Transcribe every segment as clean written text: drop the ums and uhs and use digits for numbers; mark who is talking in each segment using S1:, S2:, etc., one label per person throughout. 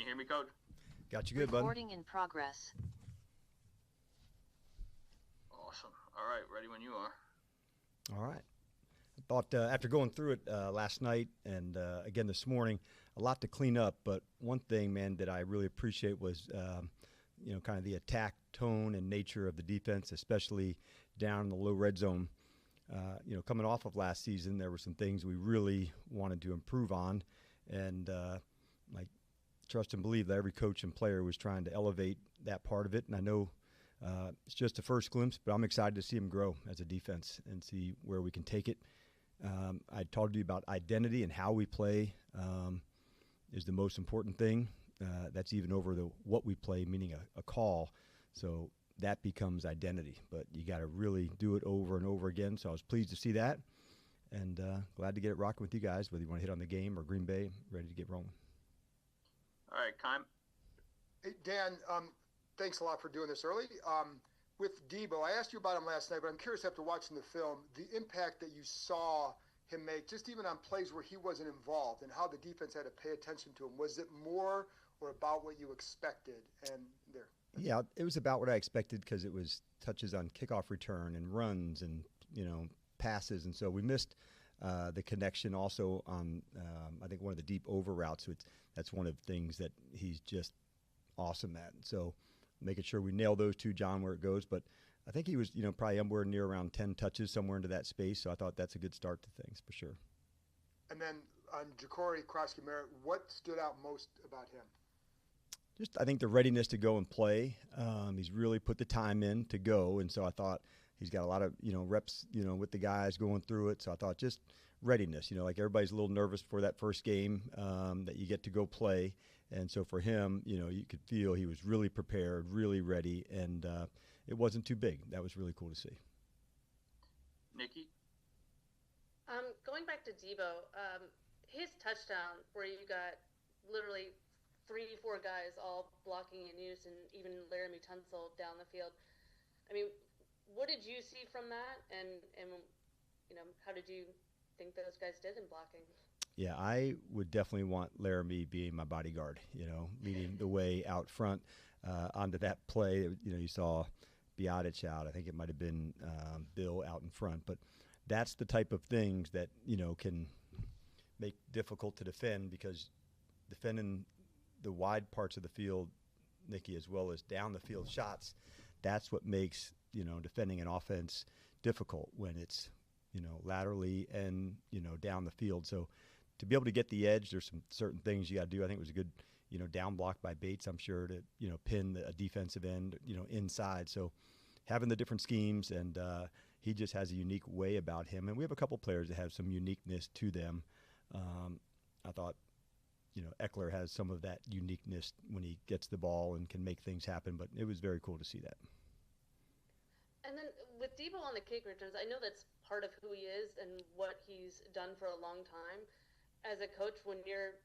S1: you hear me, Coach?
S2: Got you good, bud.
S3: Recording in progress.
S1: Awesome. All right, ready when you are.
S2: All right. I thought after going through it last night and again this morning, a lot to clean up. But one thing, man, that I really appreciate was, kind of the attack tone and nature of the defense, especially down in the low red zone. Coming off of last season, there were some things we really wanted to improve on. And I trust and believe that every coach and player was trying to elevate that part of it. And I know it's just a first glimpse, but I'm excited to see them grow as a defense and see where we can take it. I talked to you about identity and how we play is the most important thing. That's even over the what we play, meaning a call. So that becomes identity. But you got to really do it over and over again. So I was pleased to see that. And glad to get it rocking with you guys, whether you want to hit on the game or Green Bay, ready to get rolling.
S1: All right, Kyle.
S4: Hey, Dan, thanks a lot for doing this early. With Debo, I asked you about him last night, but I'm curious after watching the film, the impact that you saw him make, just even on plays where he wasn't involved and how the defense had to pay attention to him. Was it more or about what you expected? And there.
S2: Yeah, it was about what I expected because it was touches on kickoff return and runs and, passes. And so we missed the connection also on, I think, one of the deep over routes. So that's one of the things that he's just awesome at. So making sure we nail those two, John, where it goes. But I think he was, probably somewhere near around 10 touches, somewhere into that space. So I thought that's a good start to things for sure.
S4: And then on Ja'Cory Krosky-Merritt, what stood out most about him?
S2: Just, I think, the readiness to go and play. He's really put the time in to go. And so I thought he's got a lot of, reps, with the guys going through it. So I thought just readiness, like everybody's a little nervous for that first game that you get to go play. And so for him, you could feel he was really prepared, really ready, and it wasn't too big. That was really cool to see.
S1: Nikki?
S5: Going back to Debo, his touchdown where you got literally 3-4 guys all blocking in unison, even Laramie Tunsil down the field. I mean, what did you see from that? And how did you think those guys did in blocking?
S2: Yeah, I would definitely want Laramie being my bodyguard, leading the way out front onto that play. You saw Biotic out. I think it might have been Bill out in front. But that's the type of things that, can make difficult to defend because defending the wide parts of the field, Nikki, as well as down the field shots, that's what makes, defending an offense difficult when it's, laterally and, down the field. So to be able to get the edge, there's some certain things you got to do. I think it was a good, down block by Bates, I'm sure, to, pin a defensive end, inside. So having the different schemes, and he just has a unique way about him. And we have a couple players that have some uniqueness to them. I thought, Eckler has some of that uniqueness when he gets the ball and can make things happen. But it was very cool to see that.
S5: And then with Debo on the kick returns, I know that's part of who he is and what he's done for a long time. As a coach, when you're,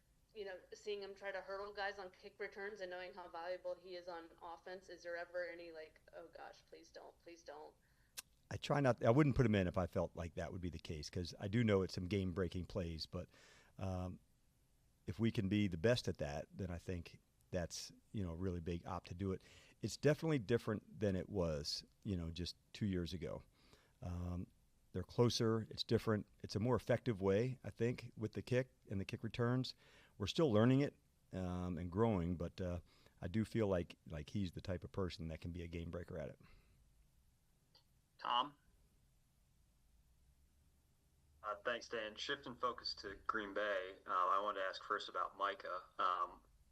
S5: seeing him try to hurdle guys on kick returns and knowing how valuable he is on offense, is there ever any oh gosh, please don't?
S2: I try not. I wouldn't put him in if I felt like that would be the case because I do know it's some game-breaking plays. But if we can be the best at that, then I think that's a really big op to do it. It's definitely different than it was just 2 years ago. They're closer. It's different. It's a more effective way, I think, with the kick and the kick returns. We're still learning it and growing, but I do feel like he's the type of person that can be a game breaker at it.
S1: Tom?
S6: Thanks, Dan. Shifting focus to Green Bay, I wanted to ask first about Micah.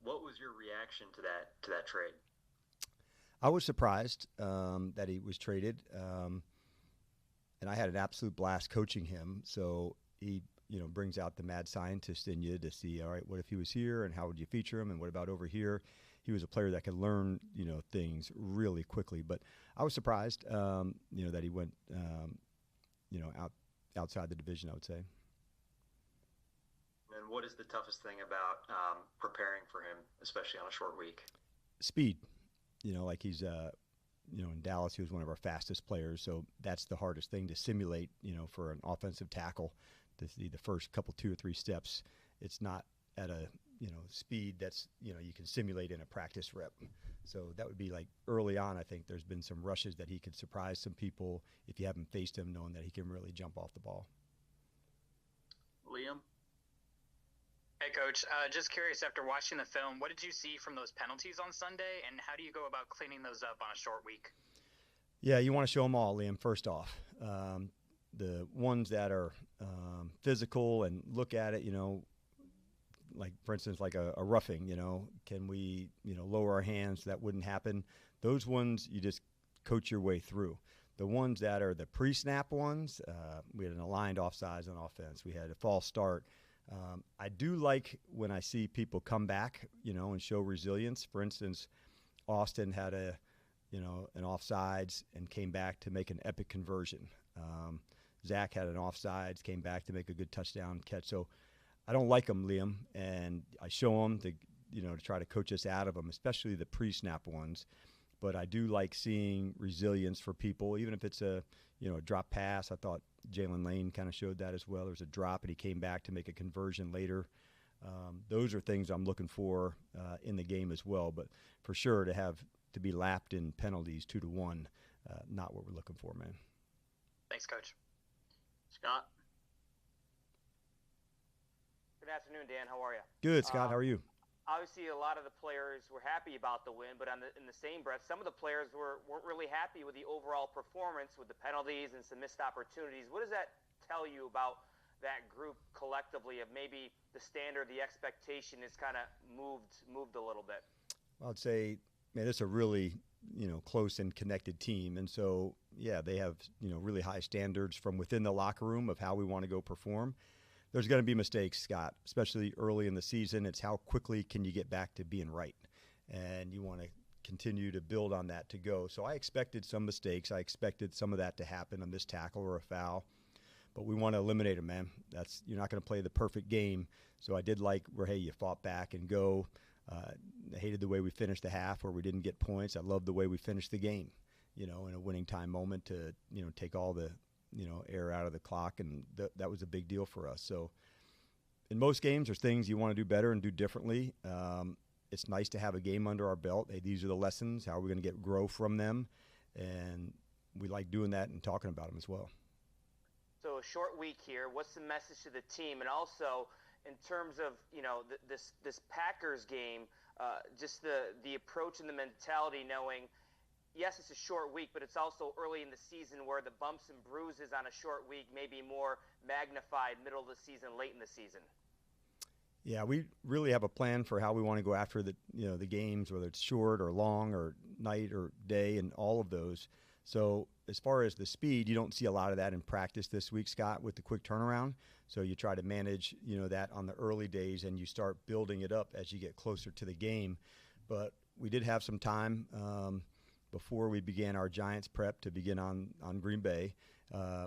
S6: What was your reaction to that trade?
S2: I was surprised that he was traded, and I had an absolute blast coaching him. So he, brings out the mad scientist in you to see, all right, what if he was here, and how would you feature him, and what about over here? He was a player that could learn, things really quickly. But I was surprised, that he went, outside the division, I would say.
S6: And what is the toughest thing about preparing for him, especially on a short week?
S2: Speed. He's, in Dallas, he was one of our fastest players. So that's the hardest thing to simulate, for an offensive tackle to see the first couple, 2 or 3 steps. It's not at a, speed that's, you can simulate in a practice rep. So that would be like early on. I think there's been some rushes that he could surprise some people if you haven't faced him, knowing that he can really jump off the ball.
S1: Liam?
S3: Hey, Coach. Just curious, after watching the film, what did you see from those penalties on Sunday, and how do you go about cleaning those up on a short week?
S2: Yeah, you want to show them all, Liam, first off. The ones that are physical and look at it, like, for instance, like a roughing, can we, lower our hands so that wouldn't happen? Those ones you just coach your way through. The ones that are the pre-snap ones, we had an aligned offsides on offense. We had a false start. I do like when I see people come back, and show resilience. For instance, Austin had an offsides and came back to make an epic conversion. Zach had an offsides, came back to make a good touchdown catch. So I don't like them, Liam, and I show them to try to coach us out of them, especially the pre-snap ones. But I do like seeing resilience for people, even if it's a drop pass. I thought Jalen Lane kind of showed that as well. There was a drop, and he came back to make a conversion later. Those are things I'm looking for in the game as well. But for sure, to be lapped in penalties 2-1, not what we're looking for, man.
S3: Thanks, Coach.
S1: Scott?
S7: Good afternoon, Dan. How are you?
S2: Good, Scott. How are you?
S7: Obviously, a lot of the players were happy about the win, but in the same breath, some of the players weren't really happy with the overall performance, with the penalties and some missed opportunities. What does that tell you about that group collectively, of maybe the standard, the expectation is kind of moved a little bit?
S2: I'd say, man, it's a really close and connected team, and so yeah, they have really high standards from within the locker room of how we want to go perform. There's going to be mistakes, Scott, especially early in the season. It's how quickly can you get back to being right, and you want to continue to build on that to go. So I expected some mistakes. I expected some of that to happen, a missed tackle or a foul, but we want to eliminate them, man. You're not going to play the perfect game. So I did like where, hey, you fought back and go. I hated the way we finished the half where we didn't get points. I loved the way we finished the game, in a winning time moment to, take all the, air out of the clock. And that was a big deal for us. So in most games, there's things you want to do better and do differently. It's nice to have a game under our belt. Hey, these are the lessons. How are we going to grow from them? And we like doing that and talking about them as well.
S7: So a short week here. What's the message to the team? And also, in terms of this Packers game, just the approach and the mentality, knowing, yes, it's a short week, but it's also early in the season where the bumps and bruises on a short week may be more magnified middle of the season, late in the season.
S2: Yeah, we really have a plan for how we want to go after the games, whether it's short or long or night or day, and all of those. So as far as the speed, you don't see a lot of that in practice this week, Scott, with the quick turnaround. So you try to manage, that on the early days, and you start building it up as you get closer to the game. But we did have some time before we began our Giants prep to begin on Green Bay.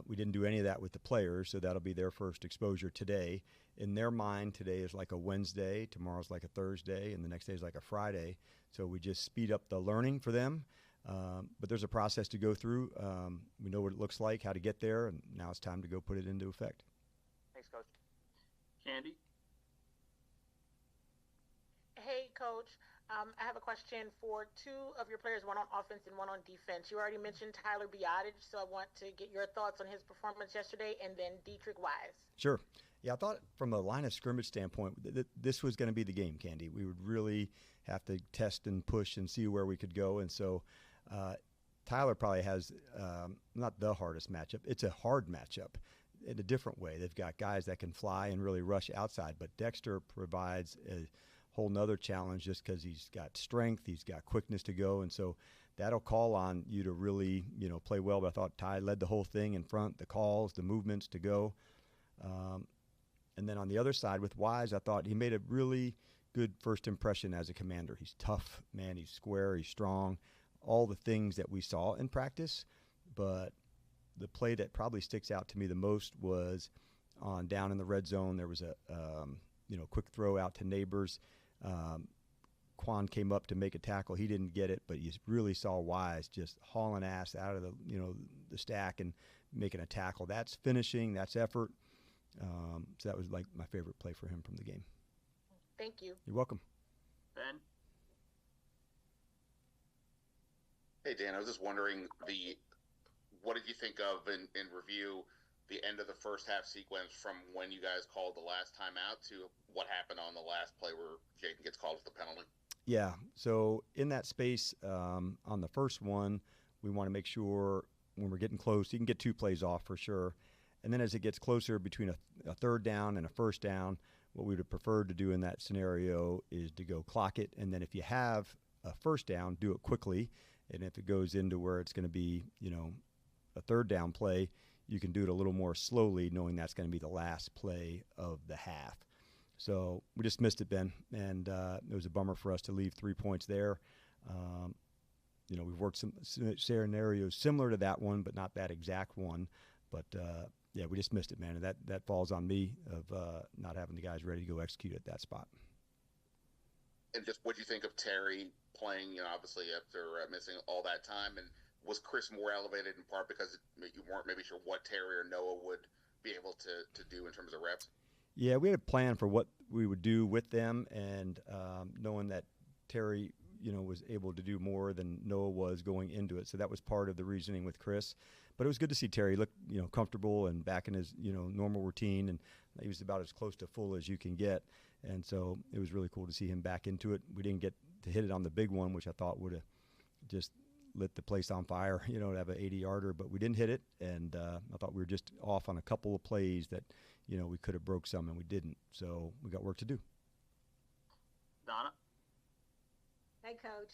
S2: We didn't do any of that with the players, so that'll be their first exposure today. In their mind, today is like a Wednesday, tomorrow's like a Thursday, and the next day is like a Friday. So we just speed up the learning for them. But there's a process to go through. We know what it looks like, how to get there, and now it's time to go put it into effect.
S7: Thanks, Coach.
S1: Candy?
S8: Hey, Coach. I have a question for two of your players, one on offense and one on defense. You already mentioned Tyler Biadasz, so I want to get your thoughts on his performance yesterday, and then Dietrich Wise.
S2: Sure. Yeah, I thought from a line of scrimmage standpoint, this was going to be the game, Candy. We would really have to test and push and see where we could go. And so Tyler probably has not the hardest matchup. It's a hard matchup in a different way. They've got guys that can fly and really rush outside, but Dexter provides a whole nother challenge just because he's got strength, he's got quickness to go, and so that'll call on you to really, play well. But I thought Ty led the whole thing in front, the calls, the movements to go. And then on the other side with Wise, I thought he made a really good first impression as a commander. He's tough, man. He's square. He's strong. All the things that we saw in practice. But the play that probably sticks out to me the most was on down in the red zone. There was a quick throw out to Neighbors. Quinn came up to make a tackle. He didn't get it, but you really saw Wise just hauling ass out of the stack and making a tackle. That's finishing. That's effort. So that was like my favorite play for him from the game.
S8: Thank you.
S2: You're welcome.
S1: Ben?
S9: Hey Dan, I was just wondering what did you think of in review the end of the first half sequence from when you guys called the last time out to what happened on the last play where Jaden gets called for the penalty?
S2: Yeah. So in that space on the first one, we want to make sure when we're getting close, you can get 2 plays off for sure. And then as it gets closer between a third down and a first down, what we would have preferred to do in that scenario is to go clock it. And then if you have a first down, do it quickly. And if it goes into where it's going to be, a third down play, you can do it a little more slowly, knowing that's going to be the last play of the half. So we just missed it, Ben, and it was a bummer for us to leave 3 points there. We've worked some scenarios similar to that one, but not that exact one. But, yeah, we just missed it, man, and that falls on me of not having the guys ready to go execute at that spot.
S9: And just what do you think of Terry playing, obviously after missing all that time? And was Chris more elevated in part because you weren't maybe sure what Terry or Noah would be able to do in terms of reps?
S2: Yeah, we had a plan for what we would do with them, and knowing that Terry, was able to do more than Noah was going into it. So that was part of the reasoning with Chris. But it was good to see Terry look, comfortable and back in his, normal routine, and he was about as close to full as you can get. And so it was really cool to see him back into it. We didn't get to hit it on the big one, which I thought would have just lit the place on fire, to have an 80-yarder, but we didn't hit it. And I thought we were just off on a couple of plays that, we could have broke some, and we didn't. So we got work to do.
S1: Donna?
S10: Hey, Coach.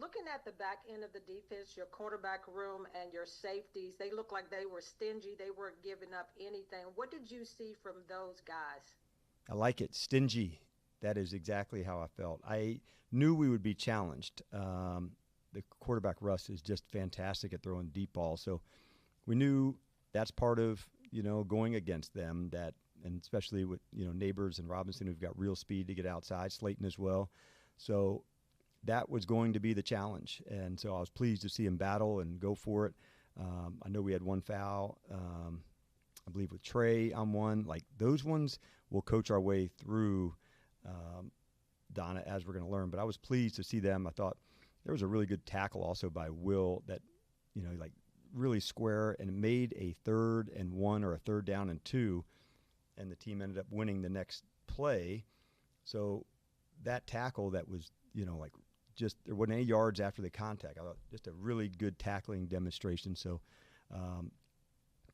S10: Looking at the back end of the defense, your quarterback room and your safeties, they look like they were stingy. They weren't giving up anything. What did you see from those guys?
S2: I like it. Stingy. That is exactly how I felt. I knew we would be challenged. The quarterback, Russ, is just fantastic at throwing deep balls. So we knew that's part of, going against them, and especially with, Neighbors and Robinson, who've got real speed to get outside, Slayton as well. So that was going to be the challenge. And so I was pleased to see him battle and go for it. I know we had one foul, I believe with Trey on one. Like those ones we'll coach our way through, Donna, as we're going to learn. But I was pleased to see them. I thought there was a really good tackle also by Will that, really square and made a 3rd and 1 or a 3rd down and 2, and the team ended up winning the next play. So that tackle that was, just there wasn't any yards after the contact. I thought just a really good tackling demonstration. So,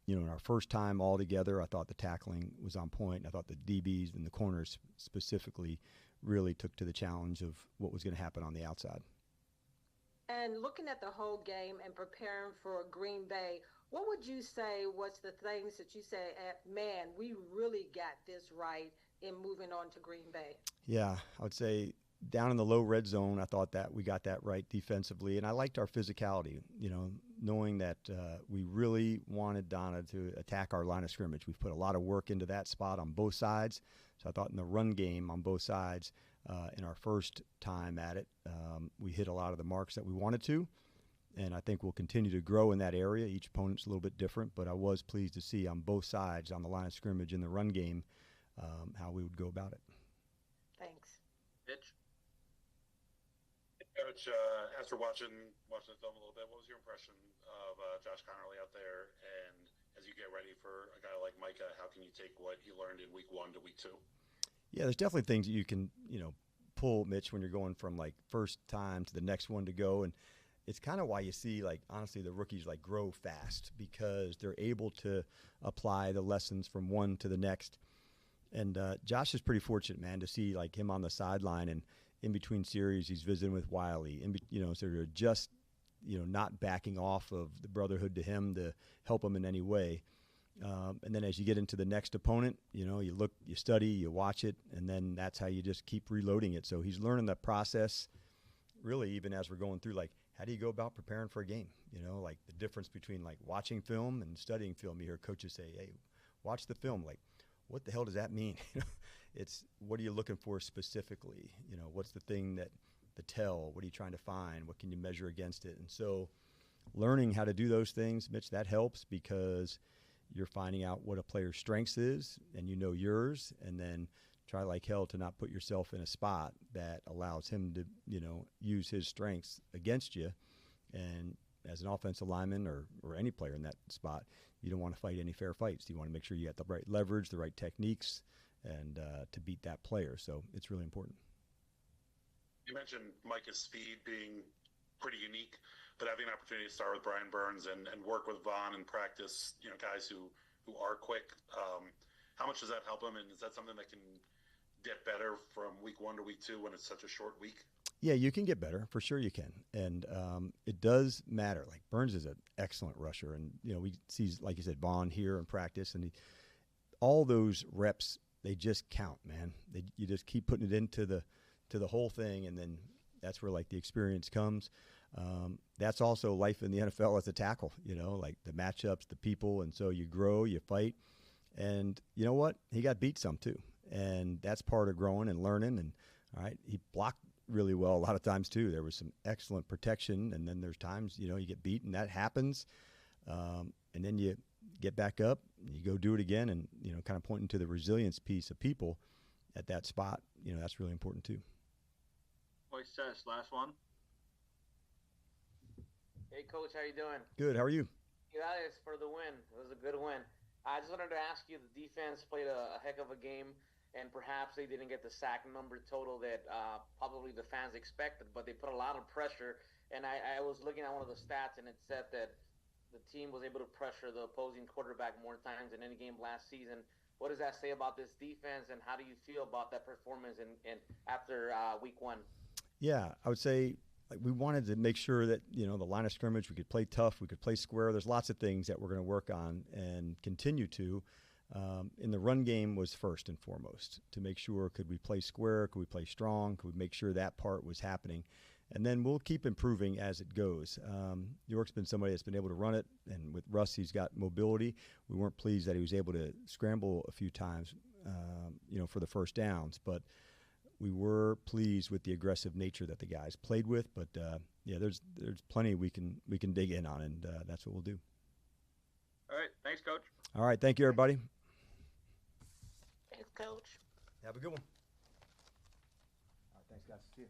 S2: in our first time all together, I thought the tackling was on point. I thought the DBs and the corners specifically really took to the challenge of what was going to happen on the outside.
S10: And looking at the whole game and preparing for Green Bay, what would you say was the things that you say, man, we really got this right in moving on to Green Bay? Yeah,
S2: I would say down in the low red zone, I thought that we got that right defensively. And I liked our physicality, knowing that we really wanted Donna to attack our line of scrimmage. We've put a lot of work into that spot on both sides. So I thought in the run game on both sides, in our first time at it, we hit a lot of the marks that we wanted to. And I think we'll continue to grow in that area. Each opponent's a little bit different, but I was pleased to see on both sides, on the line of scrimmage in the run game, how we would go about it.
S10: Thanks.
S1: Mitch?
S11: Coach, after watching the film a little bit, what was your impression of Josh Connerly out there? And as you get ready for a guy like Micah, how can you take what you learned in week 1 to week 2?
S2: Yeah, there's definitely things that you can, pull, Mitch, when you're going from like first time to the next one to go. And it's kind of why you see, like, honestly, the rookies like grow fast because they're able to apply the lessons from one to the next. And Josh is pretty fortunate, man, to see like him on the sideline, and in between series, he's visiting with Wiley, so they're just, not backing off of the brotherhood to him to help him in any way. And then as you get into the next opponent, you look, you study, you watch it, and then that's how you just keep reloading it. So he's learning the process, really, even as we're going through, like, how do you go about preparing for a game? Like the difference between like watching film and studying film. You hear coaches say, hey, watch the film. Like, what the hell does that mean? It's what are you looking for specifically? What's the thing that the tell? What are you trying to find? What can you measure against it? And so learning how to do those things, Mitch, that helps because you're finding out what a player's strengths is and yours, and then try like hell to not put yourself in a spot that allows him to, use his strengths against you. And as an offensive lineman or any player in that spot, you don't want to fight any fair fights. You want to make sure you got the right leverage, the right techniques, and to beat that player. So it's really important.
S11: You mentioned Micah's speed being pretty unique, but having an opportunity to start with Brian Burns and work with Vaughn and practice, guys who are quick, how much does that help him? And is that something that can get better from week 1 to week 2 when it's such a short week?
S2: Yeah, you can get better. For sure you can. And it does matter. Like Burns is an excellent rusher. And, we see, like you said, Vaughn here in practice. And all those reps, they just count, man. You just keep putting it into the whole thing, and then that's where, like, the experience comes. That's also life in the NFL as a tackle, like the matchups, the people. And so you grow, you fight. And you know what? He got beat some too. And that's part of growing and learning. And, all right, he blocked really well a lot of times too. There was some excellent protection. And then there's times, you get beat, and that happens. And then you get back up, and you go do it again. And, kind of pointing to the resilience piece of people at that spot, that's really important too.
S1: Moises, last one.
S7: Hey, Coach, how you doing?
S2: Good. How are you?
S7: Gracias for the win. It was a good win. I just wanted to ask you, the defense played a heck of a game, and perhaps they didn't get the sack number total that probably the fans expected, but they put a lot of pressure. And I was looking at one of the stats, and it said that the team was able to pressure the opposing quarterback more times than any game last season. What does that say about this defense, and how do you feel about that performance in after week 1?
S2: Yeah, I would say we wanted to make sure that, the line of scrimmage, we could play tough, we could play square. There's lots of things that we're going to work on and continue to. In the run game was first and foremost, to make sure, could we play square, could we play strong, could we make sure that part was happening. And then we'll keep improving as it goes. York's been somebody that's been able to run it, and with Russ, he's got mobility. We weren't pleased that he was able to scramble a few times, for the first downs. But we were pleased with the aggressive nature that the guys played with. But, there's plenty we can dig in on, and that's what we'll do.
S1: All right. Thanks, Coach.
S2: All right. Thank you, everybody.
S8: Thanks, Coach.
S2: Have a good one. All right. Thanks, guys. See you.